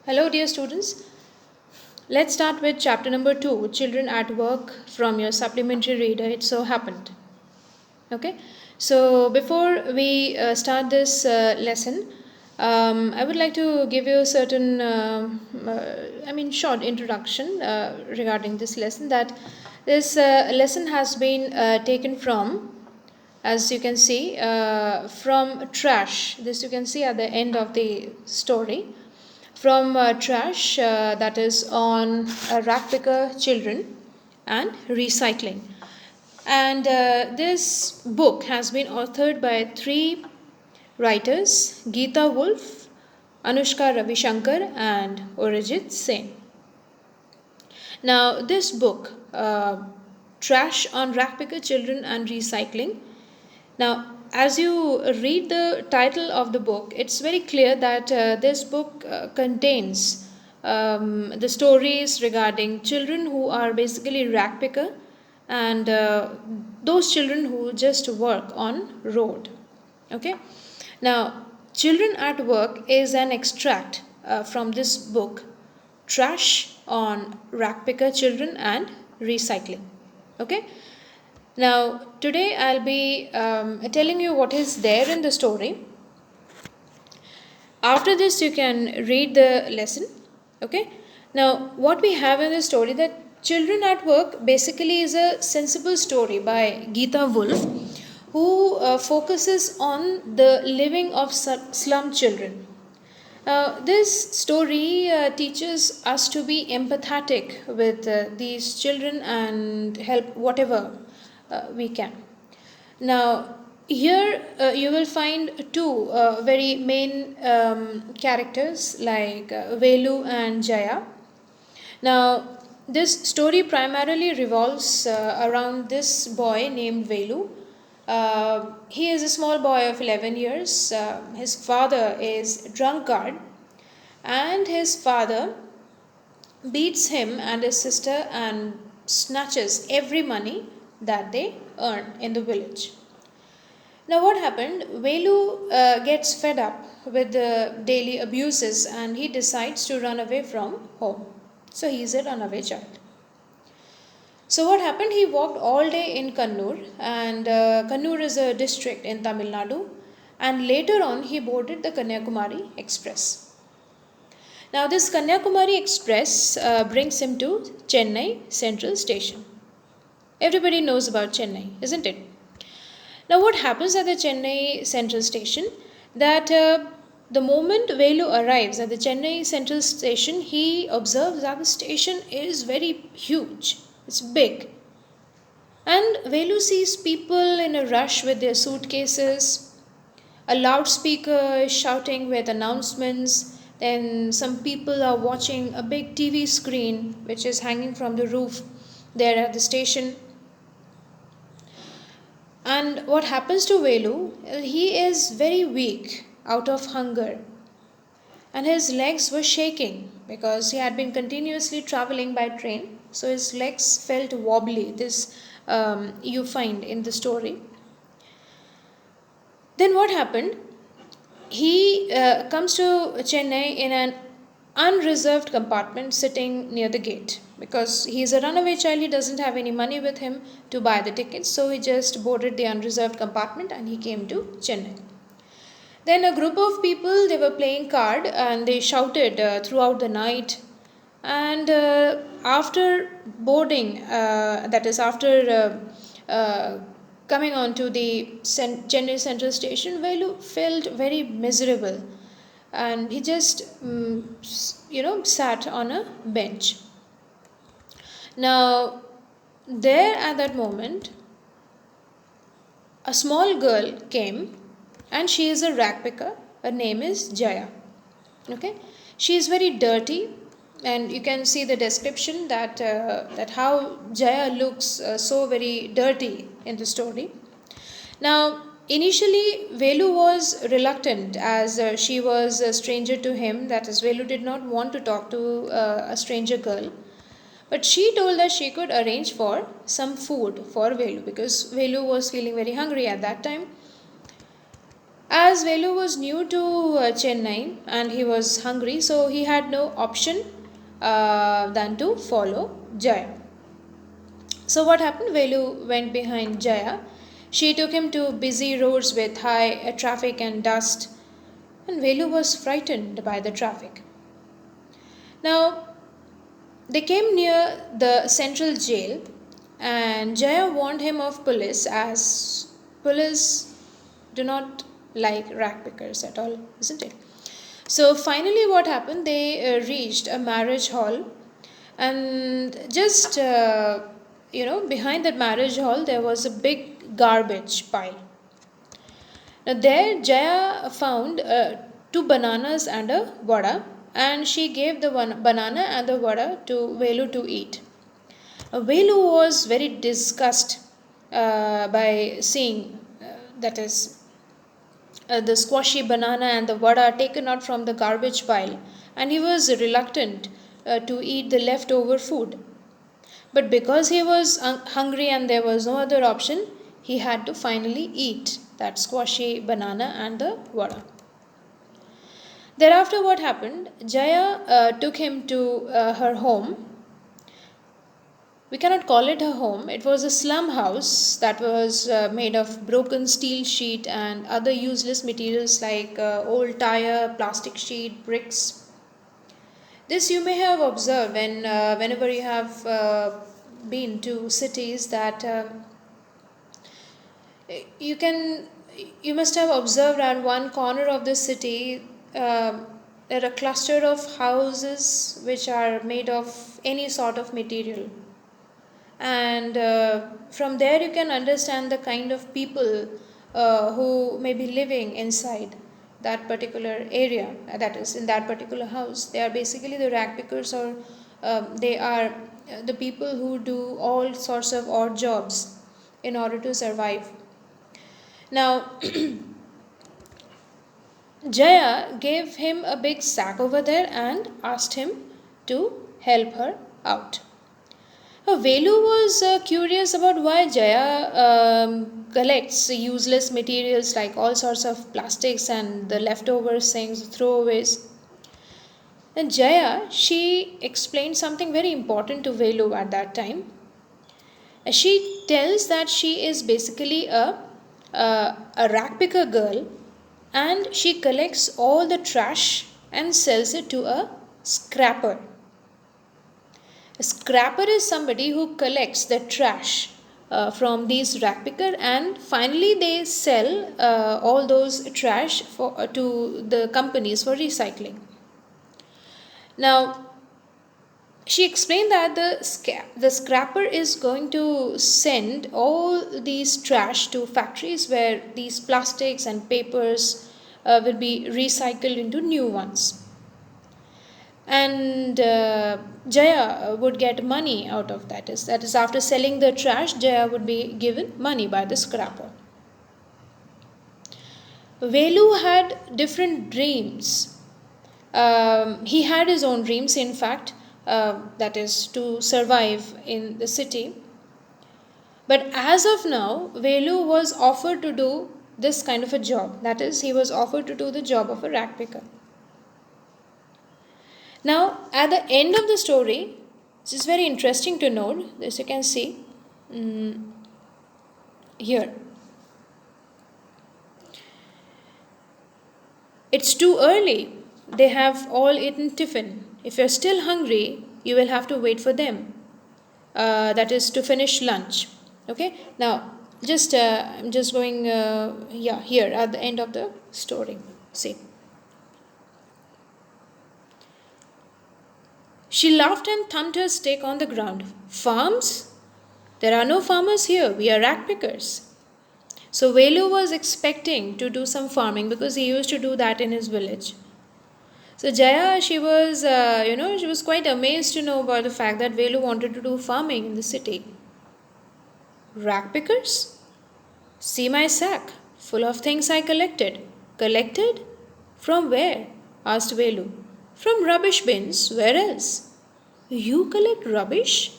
Hello, dear students. Let's start with chapter number 2, Children at Work, from your supplementary reader. It so happened. Okay, so before we start this lesson, I would like to give you a certain, short introduction regarding this lesson. That this lesson has been taken from, as you can see, from Trash. This you can see at the end of the story. From Trash, that is on Rack Picker Children and Recycling. And this book has been authored by three writers: Geeta Wolf, Anushka Ravishankar, and Arijit Sen. Now, this book, Trash on Rackpicker Children and Recycling. Now, as you read the title of the book, it's very clear that this book contains the stories regarding children who are basically rackpicker and those children who just work on road. Okay. Now, Children at Work is an extract from this book, Trash on Rackpicker Children and Recycling. Okay. Now, today I'll be telling you what is there in the story. After this, you can read the lesson. Okay. Now, what we have in the story, that Children at Work basically is a sensible story by Geeta Wolf, who focuses on the living of slum children. This story teaches us to be empathetic with these children and help whatever we can. Now, here you will find two very main characters like Velu and Jaya. Now, this story primarily revolves around this boy named Velu. He is a small boy of 11 years. His father is a drunkard, and his father beats him and his sister and snatches every money that they earn in the village. Now, what happened? Velu gets fed up with the daily abuses and he decides to run away from home. So, he is a runaway child. So, what happened? He walked all day in Kannur, and Kannur is a district in Tamil Nadu, and later on he boarded the Kanyakumari Express. Now, this Kanyakumari Express brings him to Chennai Central Station. Everybody knows about Chennai, isn't it? Now, what happens at the Chennai Central Station? That the moment Velu arrives at the Chennai Central Station, he observes that the station is very huge. It's big. And Velu sees people in a rush with their suitcases. A loudspeaker is shouting with announcements. Then some people are watching a big TV screen which is hanging from the roof there at the station. And what happens to Velu? He is very weak out of hunger. And his legs were shaking because he had been continuously traveling by train. So his legs felt wobbly. This you find in the story. Then what happened? He comes to Chennai in an unreserved compartment sitting near the gate, because he is a runaway child. He doesn't have any money with him to buy the tickets, so he just boarded the unreserved compartment and he came to Chennai. Then a group of people, they were playing card and they shouted throughout the night. And after boarding, that is after coming on to the Chennai Central Station, Velu felt very miserable and he just sat on a bench. Now, there at that moment, a small girl came, and she is a rag picker. Her name is Jaya. Okay, she is very dirty, and you can see the description that how Jaya looks so very dirty in the story. Now, initially, Velu was reluctant as she was a stranger to him. That is, Velu did not want to talk to a stranger girl. But she told that she could arrange for some food for Velu, because Velu was feeling very hungry at that time. As Velu was new to Chennai and he was hungry, so he had no option than to follow Jaya. So what happened? Velu went behind Jaya. She took him to busy roads with high traffic and dust, and Velu was frightened by the traffic. Now they came near the central jail, and Jaya warned him of police, as police do not like rag pickers at all, isn't it? So finally, what happened? They reached a marriage hall, and just behind that marriage hall, there was a big garbage pile. Now there, Jaya found two bananas and a vada, and she gave the one banana and the vada to Velu to eat. Velu was very disgusted by seeing that is the squashy banana and the vada taken out from the garbage pile, and he was reluctant to eat the leftover food. But because he was hungry and there was no other option, he had to finally eat that squashy banana and the vada. Thereafter, what happened? Jaya took him to her home. We cannot call it a home. It was a slum house that was made of broken steel sheet and other useless materials like old tire, plastic sheet, bricks. This you may have observed whenever you have been to cities, that you can you must have observed at one corner of the city there are a cluster of houses which are made of any sort of material, and from there you can understand the kind of people who may be living inside that particular area, that is in that particular house. They are basically the rag pickers, or they are the people who do all sorts of odd jobs in order to survive. Now Jaya gave him a big sack over there and asked him to help her out. Velu was curious about why Jaya collects useless materials like all sorts of plastics and the leftovers, things, throwaways. And Jaya, she explained something very important to Velu at that time. She tells that she is basically a rack picker girl, and she collects all the trash and sells it to a scrapper. A scrapper is somebody who collects the trash from these rack picker, and finally they sell all those trash to the companies for recycling. Now she explained that the scrapper is going to send all these trash to factories where these plastics and papers will be recycled into new ones, and Jaya would get money out of that is after selling the trash, Jaya would be given money by the scrapper. Velu had different dreams. He had his own dreams, in fact, that is to survive in the city. But as of now, Velu was offered to do this kind of a job. That is, he was offered to do the job of a rag picker. Now, at the end of the story, this is very interesting to note. This you can see here. It's too early. They have all eaten tiffin. If you're still hungry, you will have to wait for them. That is to finish lunch. Okay. Now, I'm just going. Here at the end of the story. See. She laughed and thumped her stick on the ground. Farms? There are no farmers here. We are rag pickers. So Velu was expecting to do some farming because he used to do that in his village. So Jaya, she was quite amazed to know about the fact that Velu wanted to do farming in the city. Rag pickers? See my sack, full of things I collected. Collected? From where? Asked Velu. From rubbish bins. Where else? You collect rubbish?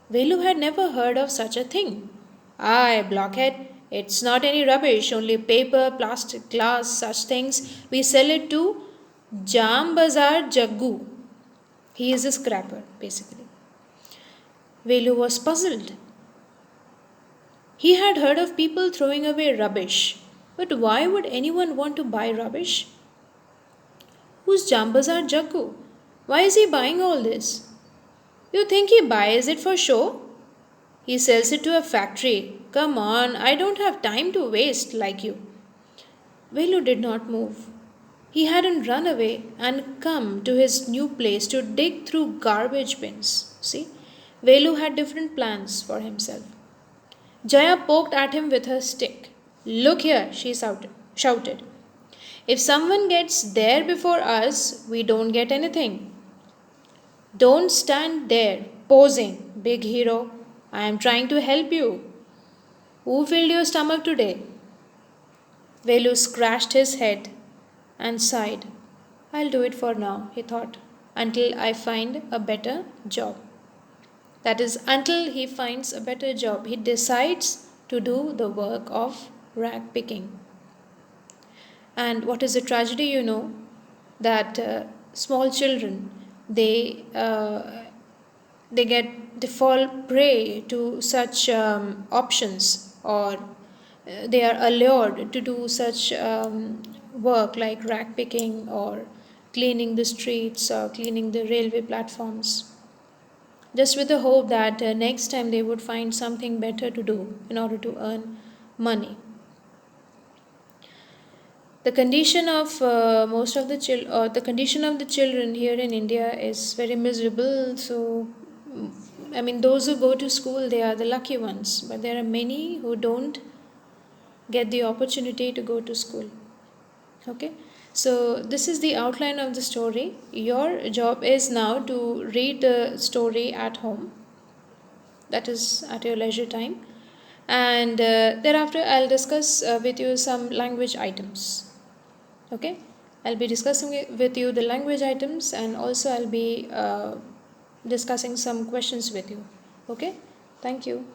Velu had never heard of such a thing. Aye, blockhead. It's not any rubbish, only paper, plastic, glass, such things. We sell it to Jam Bazar Jaggu. He is a scrapper, basically. Velu was puzzled. He had heard of people throwing away rubbish, but why would anyone want to buy rubbish? Who's Jambazar Jaggu? Why is he buying all this? You think he buys it for show? He sells it to a factory. Come on, I don't have time to waste like you. Velu did not move. He hadn't run away and come to his new place to dig through garbage bins. See, Velu had different plans for himself. Jaya poked at him with her stick. Look here, she shouted. If someone gets there before us, we don't get anything. Don't stand there, posing, big hero. I am trying to help you. Who filled your stomach today? Velu scratched his head and sighed. I'll do it for now, he thought, until I find a better job. That is, until he finds a better job, he decides to do the work of rag picking. And what is the tragedy, that small children, they fall prey to such options, or they are allured to do such work like rag picking or cleaning the streets or cleaning the railway platforms, just with the hope that next time they would find something better to do in order to earn money. The condition of the condition of the children here in India is very miserable. So, I mean, those who go to school, they are the lucky ones, but there are many who don't get the opportunity to go to school. Okay, so this is the outline of the story. Your job is now to read the story at home, that is at your leisure time, and thereafter I'll discuss with you some language items. Okay, I'll be discussing with you the language items, and also I'll be discussing some questions with you. Okay, thank you.